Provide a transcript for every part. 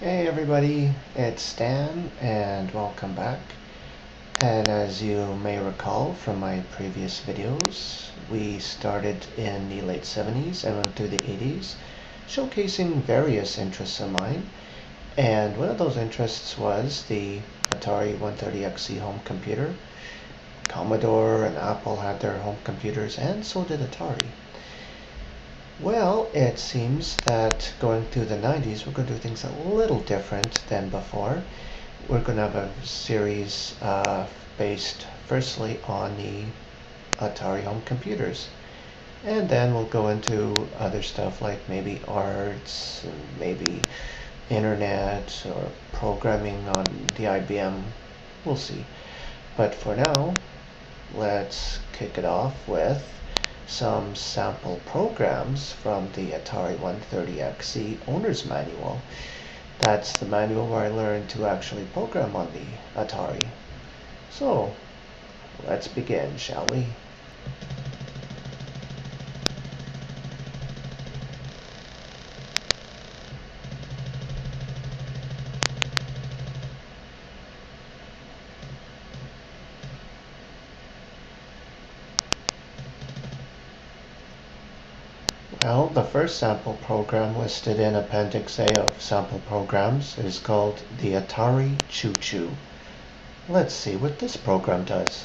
Hey everybody, it's Stan and welcome back. And as you may recall from my previous videos, we started in the late 70s and went through the 80s, showcasing various interests of mine. And one of those interests was the Atari 130XE home computer. Commodore and Apple had their home computers, and so did Atari. Well, it seems that going through the 90s, we're going to do things a little different than before. We're going to have a series based firstly on the Atari home computers. And then we'll go into other stuff like maybe arts, and maybe internet, or programming on the IBM. We'll see. But for now, let's kick it off with some sample programs from the Atari 130XE Owner's Manual. That's the manual where I learned to actually program on the Atari. So, let's begin, shall we? Well, the first sample program listed in Appendix A of sample programs is called the Atari Choo Choo. Let's see what this program does.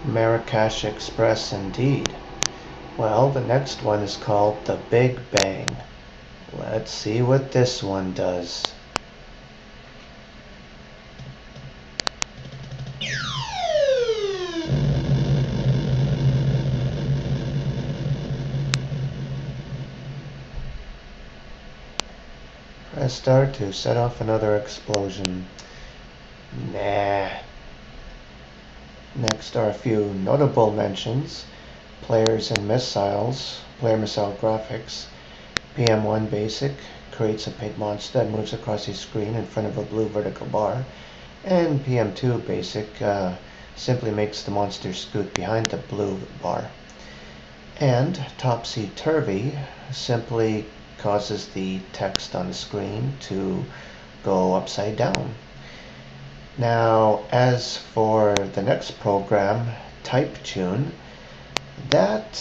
Marrakesh Express indeed. Well, the next one is called the Big Bang. Let's see what this one does. Press start to set off another explosion. Nah. Next are a few notable mentions. Players and Missiles, Player Missile Graphics. PM1 Basic creates a paint monster that moves across a screen in front of a blue vertical bar. And PM2 Basic simply makes the monster scoot behind the blue bar. And Topsy Turvy simply causes the text on the screen to go upside down. Now, as for the next program, Type Tune, that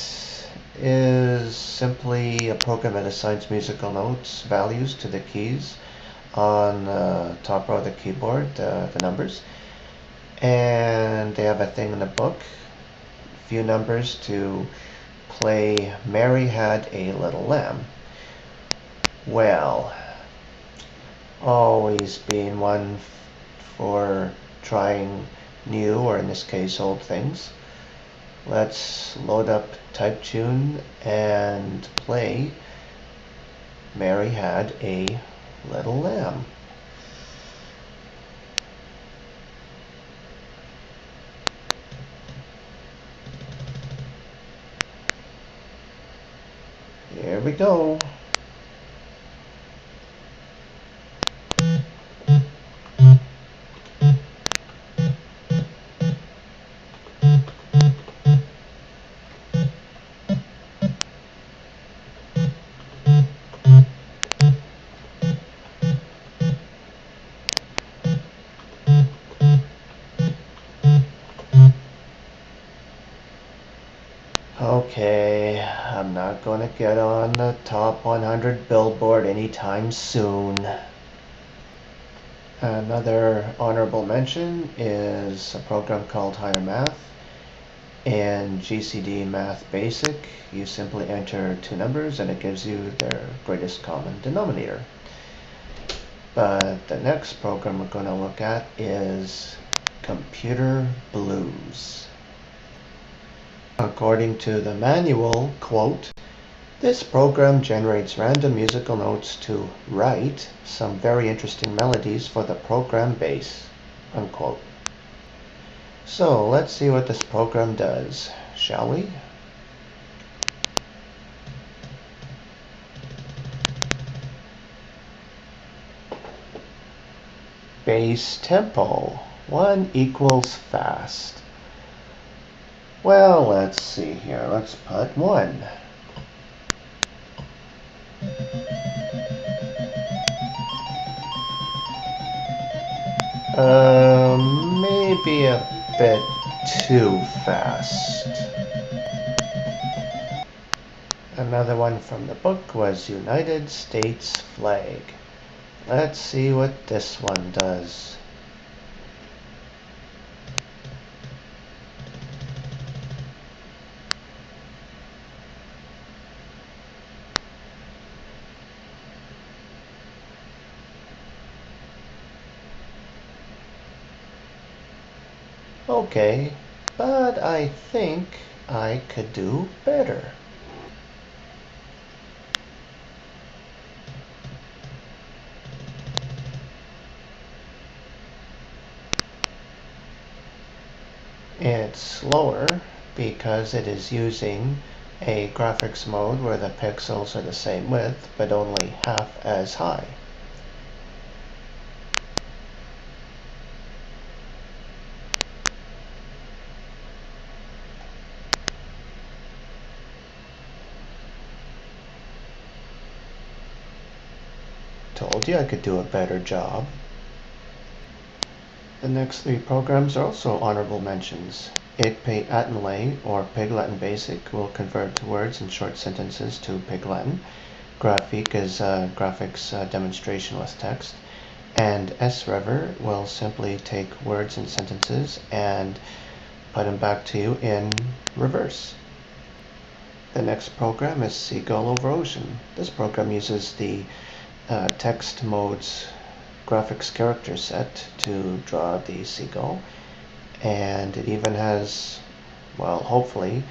is simply a program that assigns musical notes values to the keys on the top row of the keyboard, the numbers. And they have a thing in the book, a few numbers to play Mary Had a Little Lamb. Well, always being one for trying new, or in this case old things. Let's load up Type Tune and play Mary Had a Little Lamb. Here we go. Okay, I'm not going to get on the top 100 Billboard anytime soon. Another honorable mention is a program called Higher Math. In GCD Math Basic, you simply enter two numbers and it gives you their greatest common denominator. But the next program we're going to look at is Computer Blues. According to the manual, quote, "This program generates random musical notes to write some very interesting melodies for the program bass," unquote. So let's see what this program does, shall we? Bass tempo, 1 equals fast. Well, let's see here. Let's put 1. Maybe a bit too fast. Another one from the book was United States flag. Let's see what this one does. Okay, but I think I could do better. It's slower because it is using a graphics mode where the pixels are the same width but only half as high. Told you I could do a better job. The next three programs are also honorable mentions. IGPE Attenlay, or Pig Latin Basic, will convert words and short sentences to Pig Latin. Graphique is a graphics demonstration with text. And SRever will simply take words and sentences and put them back to you in reverse. The next program is Seagull over Ocean. This program uses the text mode's graphics character set to draw the seagull, and it even has, well, hopefully,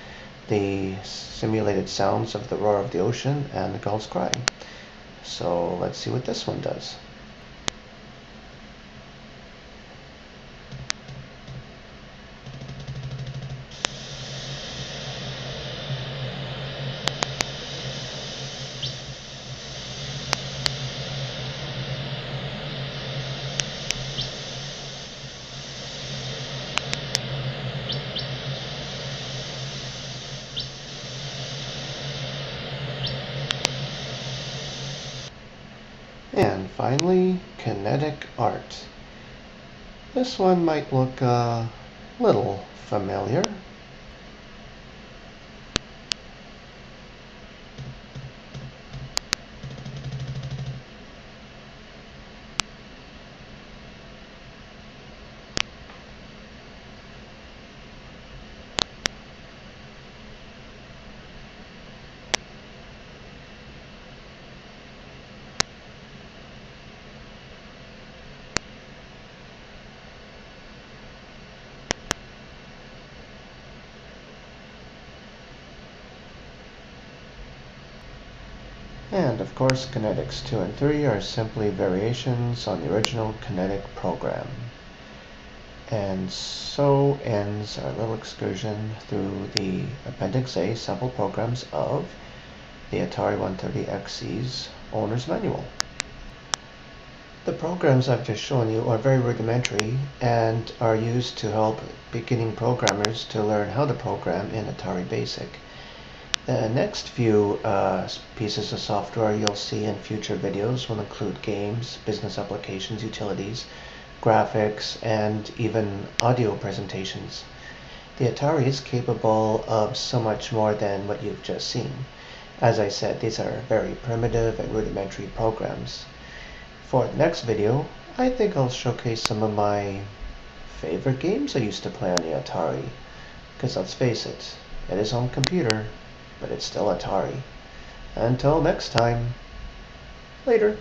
the simulated sounds of the roar of the ocean and the gulls crying. So let's see what this one does. And finally, kinetic art. This one might look a little familiar. And of course, kinetics 2 and 3 are simply variations on the original kinetic program. And so ends our little excursion through the Appendix A sample programs of the Atari 130XE's owner's manual. The programs I've just shown you are very rudimentary and are used to help beginning programmers to learn how to program in Atari BASIC. The next few pieces of software you'll see in future videos will include games, business applications, utilities, graphics, and even audio presentations. The Atari is capable of so much more than what you've just seen. As I said, these are very primitive and rudimentary programs. For the next video, I think I'll showcase some of my favorite games I used to play on the Atari. Because let's face it, it is home computer, but it's still Atari. Until next time, later.